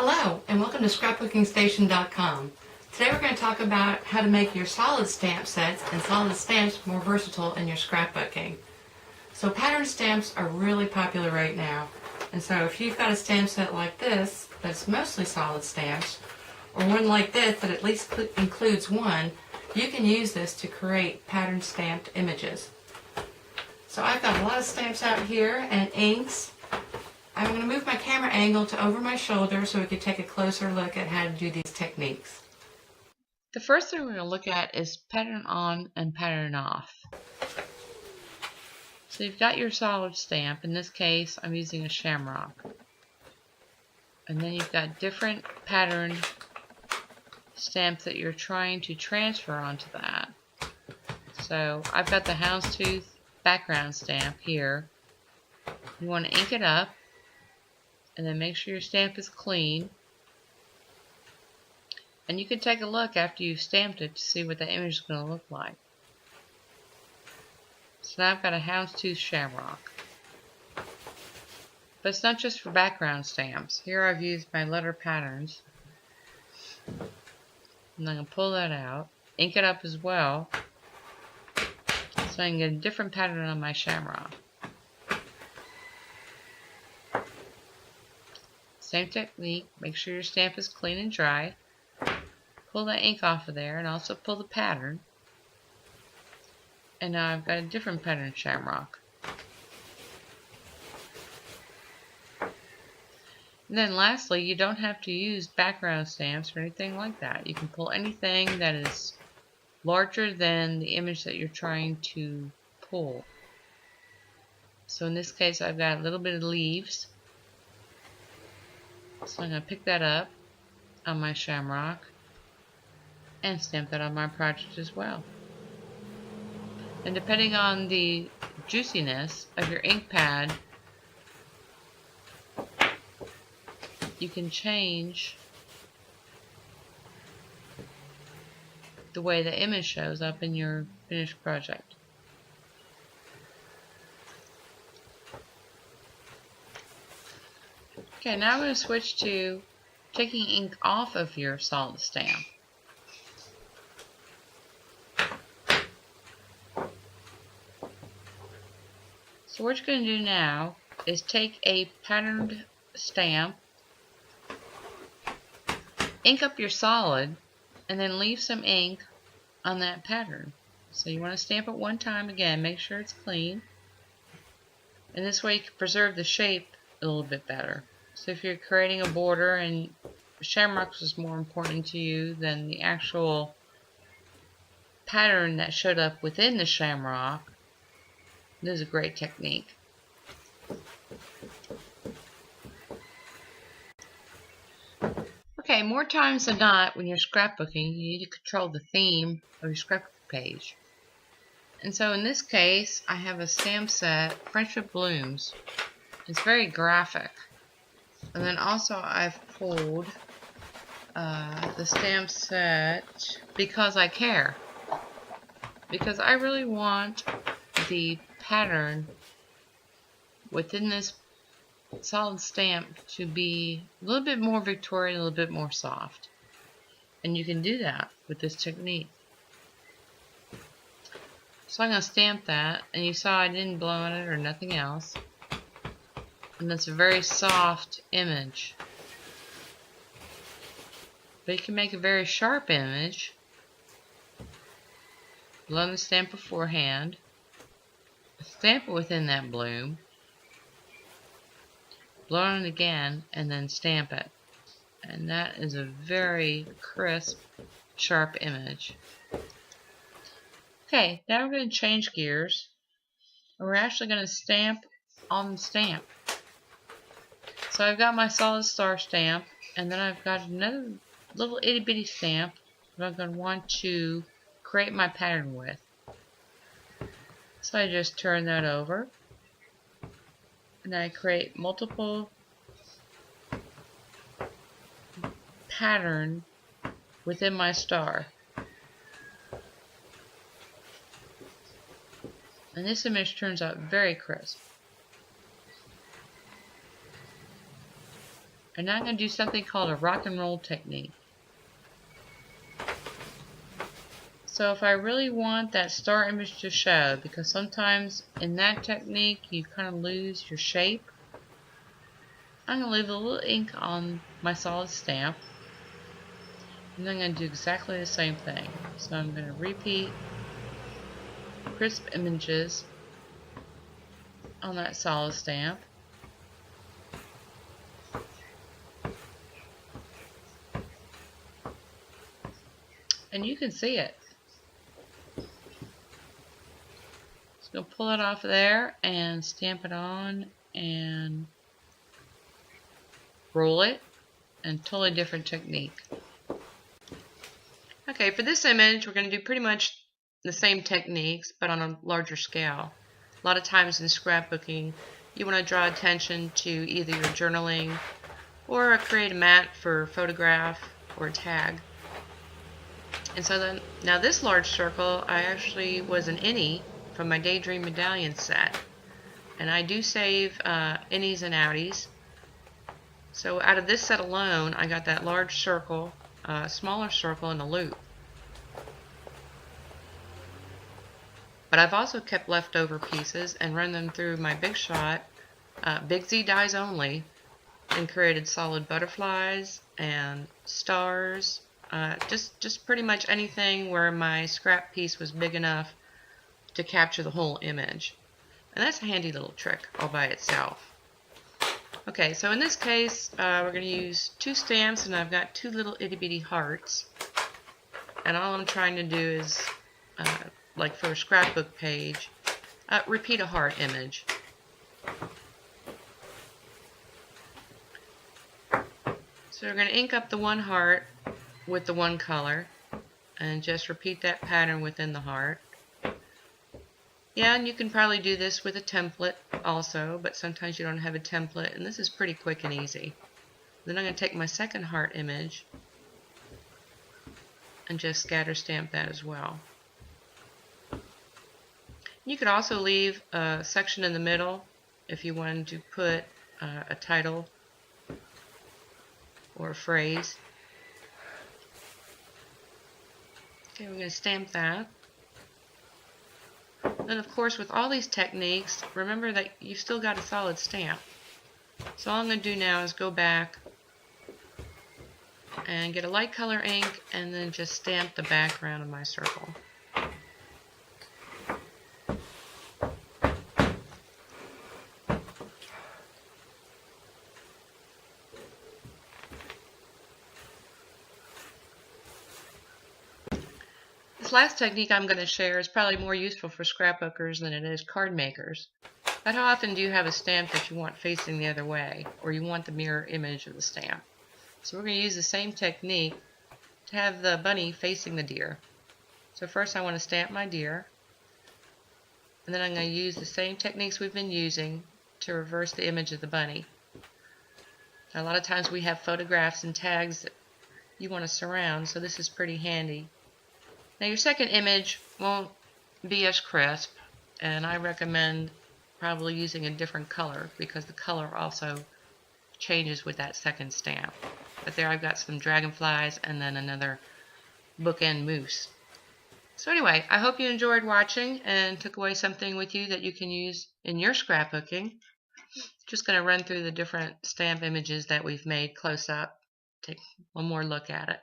Hello, and welcome to scrapbookingstation.com. Today we're going to talk about how to make your solid stamp sets and solid stamps more versatile in your scrapbooking. So pattern stamps are really popular right now, and so if you've got a stamp set like this that's mostly solid stamps, or one like this that at least includes one, you can use this to create pattern stamped images. So I've got a lot of stamps out here and inks. I'm going to move my camera angle to over my shoulder so we can take a closer look at how to do these techniques. The first thing we're going to look at is pattern on and pattern off. So you've got your solid stamp. In this case, I'm using a shamrock. And then you've got different pattern stamps that you're trying to transfer onto that. So I've got the houndstooth background stamp here. You want to ink it up. And then make sure your stamp is clean. And you can take a look after you've stamped it to see what the image is going to look like. So now I've got a houndstooth shamrock. But it's not just for background stamps. Here I've used my letter patterns. And I'm going to pull that out. Ink it up as well. So I can get a different pattern on my shamrock. Same technique, make sure your stamp is clean and dry. Pull the ink off of there and also pull the pattern. And now I've got a different pattern shamrock. And then lastly, you don't have to use background stamps or anything like that. You can pull anything that is larger than the image that you're trying to pull. So in this case, I've got a little bit of leaves. So I'm going to pick that up on my shamrock and stamp that on my project as well. And depending on the juiciness of your ink pad, you can change the way the image shows up in your finished project. Okay, now I'm going to switch to taking ink off of your solid stamp. So what you're going to do now is take a patterned stamp, ink up your solid, and then leave some ink on that pattern. So you want to stamp it one time again, make sure it's clean. And this way you can preserve the shape a little bit better. So if you're creating a border and shamrocks is more important to you than the actual pattern that showed up within the shamrock, this is a great technique. Okay, more times than not when you're scrapbooking, you need to control the theme of your scrapbook page. And so in this case, I have a stamp set, Friendship Blooms. It's very graphic. And then also I've pulled the stamp set Because I Care. Because I really want the pattern within this solid stamp to be a little bit more Victorian, a little bit more soft. And you can do that with this technique. So I'm going to stamp that, and you saw I didn't blow on it or nothing else. And that's a very soft image. But you can make a very sharp image. Blow on the stamp beforehand. Stamp it within that bloom. Blow on it again and then stamp it. And that is a very crisp, sharp image. Okay, now we're going to change gears. And we're actually going to stamp on the stamp. So I've got my solid star stamp, and then I've got another little itty bitty stamp that I'm going to want to create my pattern with. So I just turn that over, and I create multiple pattern within my star. And this image turns out very crisp. And now I'm going to do something called a rock and roll technique. So if I really want that star image to show, because sometimes in that technique you kind of lose your shape, I'm going to leave a little ink on my solid stamp. And then I'm going to do exactly the same thing. So I'm going to repeat crisp images on that solid stamp. And you can see it. So I'm going to pull it off there and stamp it on and roll it. And totally different technique. Okay, for this image we're going to do pretty much the same techniques but on a larger scale. A lot of times in scrapbooking you want to draw attention to either your journaling or create a mat for a photograph or a tag. And so then, now this large circle I actually was an innie from my Daydream Medallion set. And I do save innies and outies. So out of this set alone I got that large circle, smaller circle, and a loop. But I've also kept leftover pieces and run them through my Big Shot, Big Z dies only, and created solid butterflies and stars, just pretty much anything where my scrap piece was big enough to capture the whole image. And that's a handy little trick all by itself. Okay, so in this case we're going to use 2 stamps, and I've got 2 little itty bitty hearts. And all I'm trying to do is, like for a scrapbook page, repeat a heart image. So we're going to ink up the one heart with the one color and just repeat that pattern within the heart. Yeah, and you can probably do this with a template also, but sometimes you don't have a template, and this is pretty quick and easy. Then I'm going to take my second heart image and just scatter stamp that as well. You could also leave a section in the middle if you wanted to put a title or a phrase. Okay, we're going to stamp that. Then of course with all these techniques, remember that you've still got a solid stamp. So all I'm going to do now is go back and get a light color ink and then just stamp the background of my circle. This last technique I'm going to share is probably more useful for scrapbookers than it is card makers. But how often do you have a stamp that you want facing the other way, or you want the mirror image of the stamp? So we're going to use the same technique to have the bunny facing the deer. So first I want to stamp my deer, and then I'm going to use the same techniques we've been using to reverse the image of the bunny. Now, a lot of times we have photographs and tags that you want to surround, so this is pretty handy. Now your second image won't be as crisp, and I recommend probably using a different color because the color also changes with that second stamp. But there I've got some dragonflies and then another bookend moose. So anyway, I hope you enjoyed watching and took away something with you that you can use in your scrapbooking. Just going to run through the different stamp images that we've made close up. Take one more look at it.